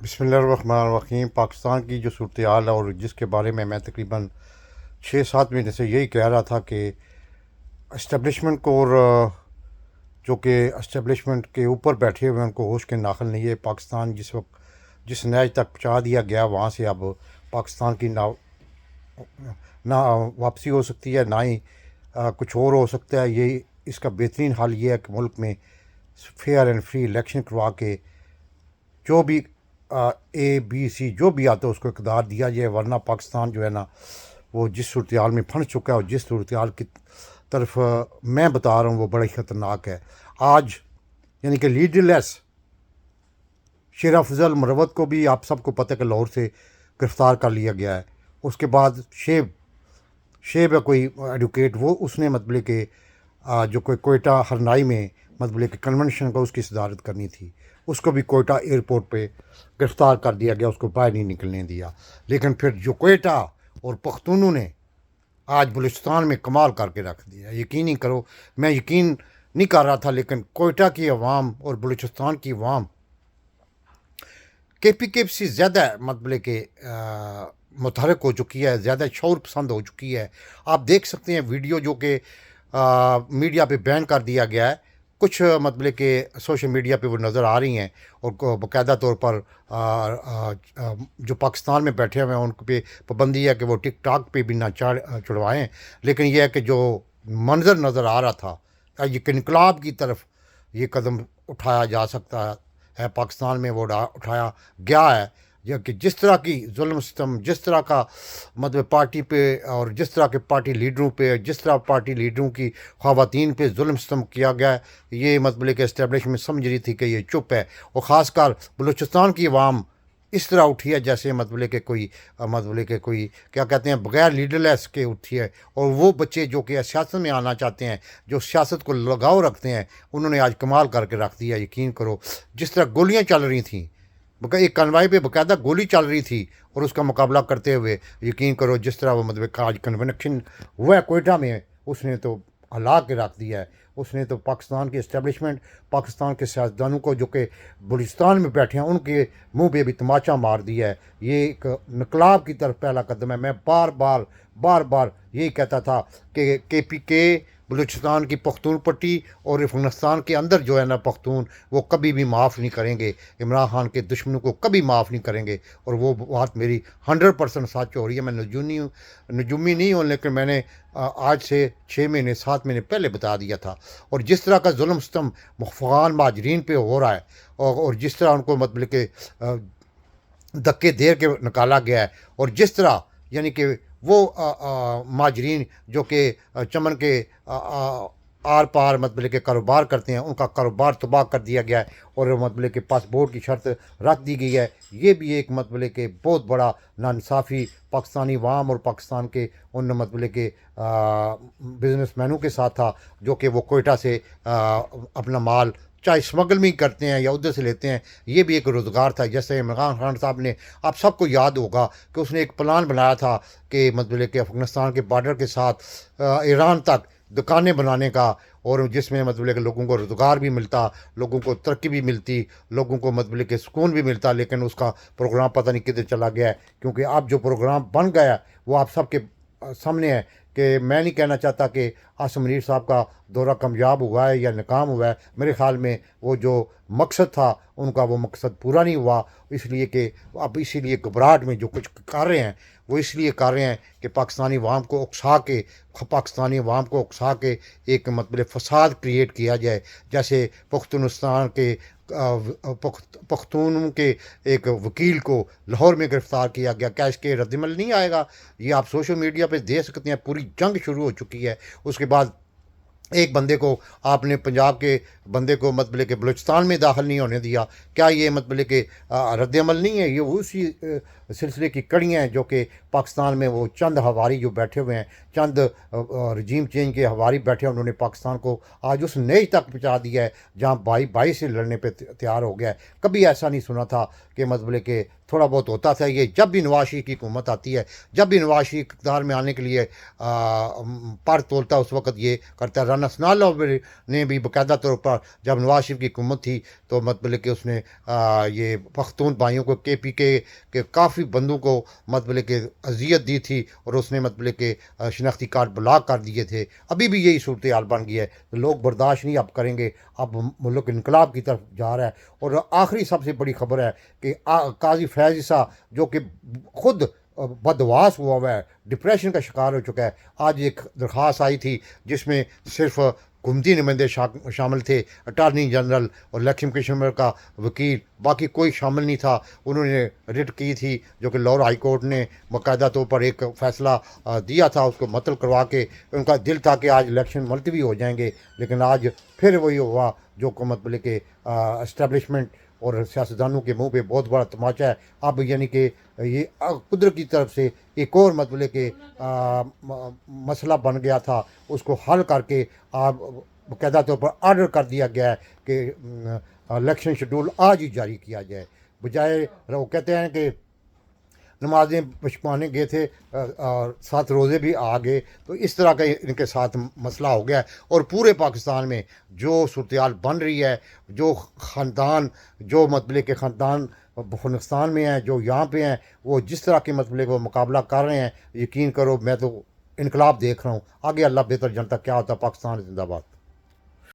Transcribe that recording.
بسم اللہ الرحمن الرحیم۔ پاکستان کی جو صورتحال ہے اور جس کے بارے میں تقریباً 6-7 مہینے سے یہی کہہ رہا تھا کہ اسٹیبلشمنٹ کو اور جو کہ اسٹیبلشمنٹ کے اوپر بیٹھے ہوئے ان کو ہوش کے ناخل نہیں ہے۔ پاکستان جس وقت جس نیج تک پہنچا دیا گیا وہاں سے اب پاکستان کی نہ واپسی ہو سکتی ہے، نہ ہی کچھ اور ہو سکتا ہے۔ یہ اس کا بہترین حل یہ ہے کہ ملک میں فیئر اینڈ فری الیکشن کروا کے جو بھی اے بی سی جو بھی آتا ہے اس کو اقتدار دیا جائے، ورنہ پاکستان جو ہے نا وہ جس صورتحال میں پھنس چکا ہے اور جس صورتحال کی طرف میں بتا رہا ہوں وہ بڑا ہی خطرناک ہے۔ آج یعنی کہ لیڈر لیس شیر افضل مروت کو بھی آپ سب کو پتہ ہے کہ لاہور سے گرفتار کر لیا گیا ہے۔ اس کے بعد شیب ہے کوئی ایڈوکیٹ، وہ اس نے مطلب کہ جو کوئی کوئٹہ ہرنائی میں مطلب کہ کنونشن کا اس کی صدارت کرنی تھی، اس کو بھی کوئٹہ ایئرپورٹ پہ گرفتار کر دیا گیا، اس کو باہر نہیں نکلنے دیا۔ لیکن پھر جو کوئٹہ اور پختونوں نے آج بلوچستان میں کمال کر کے رکھ دیا، یقین نہیں کرو، میں یقین نہیں کر رہا تھا، لیکن کوئٹہ کی عوام اور بلوچستان کی عوام کے پی کے سے زیادہ مطلب کہ متحرک ہو چکی ہے، زیادہ شعور پسند ہو چکی ہے۔ آپ دیکھ سکتے ہیں ویڈیو جو کہ میڈیا پہ بین کر دیا گیا ہے، کچھ مطلب کہ سوشل میڈیا پہ وہ نظر آ رہی ہیں، اور باقاعدہ طور پر جو پاکستان میں بیٹھے ہوئے ہیں ان پہ پابندی ہے کہ وہ ٹک ٹاک پہ بھی نہ چڑھوائیں۔ لیکن یہ ہے کہ جو منظر نظر آ رہا تھا، یہ انقلاب کی طرف یہ قدم اٹھایا جا سکتا ہے، پاکستان میں وہ اٹھایا گیا ہے، کہ جس طرح کی ظلم ستم، جس طرح کا مطلب پارٹی پہ اور جس طرح کے پارٹی لیڈروں پہ، جس طرح پارٹی لیڈروں کی خواتین پہ ظلم ستم کیا گیا ہے، یہ مطلب کہ اسٹیبلشمنٹ سمجھ رہی تھی کہ یہ چپ ہے، اور خاص کر بلوچستان کی عوام اس طرح اٹھی ہے جیسے مطلب کہ کوئی کیا کہتے ہیں بغیر لیڈر لیس کے اٹھی ہے۔ اور وہ بچے جو کہ سیاست میں آنا چاہتے ہیں، جو سیاست کو لگاؤ رکھتے ہیں، انہوں نے آج کمال کر کے رکھ دیا۔ یقین کرو جس طرح گولیاں چل رہی تھیں، ایک کنوائی پہ باقاعدہ گولی چل رہی تھی، اور اس کا مقابلہ کرتے ہوئے یقین کرو جس طرح وہ مطلب آج کنونشن ہوا ہے کوئٹہ میں، اس نے تو ہلا کے رکھ دیا ہے۔ اس نے تو پاکستان کی اسٹیبلشمنٹ، پاکستان کے سیاستدانوں کو جو کہ بلوچستان میں بیٹھے ہیں ان کے منہ پہ بھی تماچا مار دیا ہے۔ یہ ایک انقلاب کی طرف پہلا قدم ہے۔ میں بار بار یہی کہتا تھا کہ پی کے بلوچستان کی پختون پٹی اور افغانستان کے اندر جو ہے نا پختون، وہ کبھی بھی معاف نہیں کریں گے، عمران خان کے دشمنوں کو کبھی معاف نہیں کریں گے۔ اور وہ بات میری 100% سچ ہو رہی ہے۔ میں نجومی نہیں ہوں، لیکن میں نے آج سے 6 مہینے 7 مہینے پہلے بتا دیا تھا۔ اور جس طرح کا ظلم ستم افغان مہاجرین پہ ہو رہا ہے، اور جس طرح ان کو مطلب کہ دھکے دے کے نکالا گیا ہے، اور جس طرح یعنی کہ وہ مہاجرین جو کہ چمن کے آر پار مطلب کہ کاروبار کرتے ہیں، ان کا کاروبار تباہ کر دیا گیا ہے، اور مطلب کہ پاسپورٹ کی شرط رکھ دی گئی ہے۔ یہ بھی ایک مطلب کہ بہت بڑا ناانصافی پاکستانی عوام اور پاکستان کے ان مطلب کہ بزنس مینوں کے ساتھ تھا، جو کہ وہ کوئٹہ سے اپنا مال چاہے اسمگل میں ہی کرتے ہیں یا ادھر سے لیتے ہیں۔ یہ بھی ایک روزگار تھا۔ جیسے عمران خان صاحب نے، آپ سب کو یاد ہوگا کہ اس نے ایک پلان بنایا تھا کہ مطلب کہ افغانستان کے بارڈر کے ساتھ ایران تک دکانیں بنانے کا، اور جس میں مطلب کہ لوگوں کو روزگار بھی ملتا، لوگوں کو ترقی بھی ملتی، لوگوں کو مطلب کہ سکون بھی ملتا۔ لیکن اس کا پروگرام پتہ نہیں کدھر چلا گیا ہے، کیونکہ اب جو پروگرام بن گیا وہ آپ سب کے سامنے ہے۔ کہ میں نہیں کہنا چاہتا کہ عاصم منیر صاحب کا دورہ کامیاب ہوا ہے یا ناکام ہوا ہے، میرے خیال میں وہ جو مقصد تھا ان کا وہ مقصد پورا نہیں ہوا، اس لیے کہ اب اسی لیے گھبراہٹ میں جو کچھ کر رہے ہیں وہ اس لیے کر رہے ہیں کہ پاکستانی عوام کو اکسا کے ایک مطلب فساد کریٹ کیا جائے۔ جیسے پختونستان کے پختونوں کے ایک وکیل کو لاہور میں گرفتار کیا گیا، کیا اس کے رد عمل نہیں آئے گا؟ یہ آپ سوشل میڈیا پہ دیکھ سکتے ہیں، پوری جنگ شروع ہو چکی ہے۔ اس کے بعد ایک بندے کو آپ نے پنجاب کے بندے کو مطلب کہ بلوچستان میں داخل نہیں ہونے دیا، کیا یہ مطلب کہ رد عمل نہیں ہے؟ یہ اسی سلسلے کی کڑیاں ہیں جو کہ پاکستان میں وہ چند ہواری جو بیٹھے ہوئے ہیں، چند رجیم چینج کے ہواری بیٹھے ہیں، انہوں نے پاکستان کو آج اس نیج تک پہنچا دیا ہے جہاں بھائی بھائی سے لڑنے پہ تیار ہو گیا ہے۔ کبھی ایسا نہیں سنا تھا کہ مطلب کہ تھوڑا بہت ہوتا تھا۔ یہ جب بھی نواز شریف کی حکومت آتی ہے، جب بھی نواز شریف اقتدار میں آنے کے لیے پر تولتا ہے، اس وقت یہ کرتا ہے۔ رانا ثناء اللہ نے بھی باقاعدہ طور پر جب نواز شریف کی حکومت تھی تو مطلب کہ اس نے یہ پختون بھائیوں کو کے کے کافی بندوں کو مطلب کہ اذیت دی تھی، اور اس نے مطلب کہ شناختی کارڈ بلاک کر دیے تھے۔ ابھی بھی یہی صورتحال بن گئی ہے، لوگ برداشت نہیں اب کریں گے، اب ملک انقلاب کی طرف جا رہا ہے۔ اور آخری سب سے بڑی خبر ہے کہ قاضی فیض عیسیٰ جو کہ خود بدواس ہوا ہے، ڈپریشن کا شکار ہو چکا ہے، آج ایک درخواست آئی تھی جس میں صرف حکومتی نمائندے شامل تھے، اٹارنی جنرل اور الیکشن کمشنر کا وکیل، باقی کوئی شامل نہیں تھا۔ انہوں نے رٹ کی تھی جو کہ لاہور ہائی کورٹ نے باقاعدہ طور پر ایک فیصلہ دیا تھا، اس کو معطل کروا کے ان کا دل تھا کہ آج الیکشن ملتوی ہو جائیں گے، لیکن آج پھر وہی ہوا جو کہ مطلب کہ اسٹیبلشمنٹ اور سیاستدانوں کے منہ پہ بہت بڑا تماچا ہے۔ اب یعنی کہ یہ قدرت کی طرف سے ایک اور مطلب کہ مسئلہ بن گیا تھا، اس کو حل کر کے آپ باقاعدہ طور پر آرڈر کر دیا گیا ہے کہ الیکشن شیڈول آج ہی جاری کیا جائے، بجائے وہ کہتے ہیں کہ نمازیں پچھوانے گئے تھے اور 7 روزے بھی آ گئے، تو اس طرح کا ان کے ساتھ مسئلہ ہو گیا ہے۔ اور پورے پاکستان میں جو صورتحال بن رہی ہے، جو خاندان جو مطلب کہ خاندان افغانستان میں ہیں، جو یہاں پہ ہیں، وہ جس طرح کے مطلب وہ مقابلہ کر رہے ہیں، یقین کرو میں تو انقلاب دیکھ رہا ہوں۔ آگے اللہ بہتر جانتا کیا ہوتا۔ پاکستان زندہ باد۔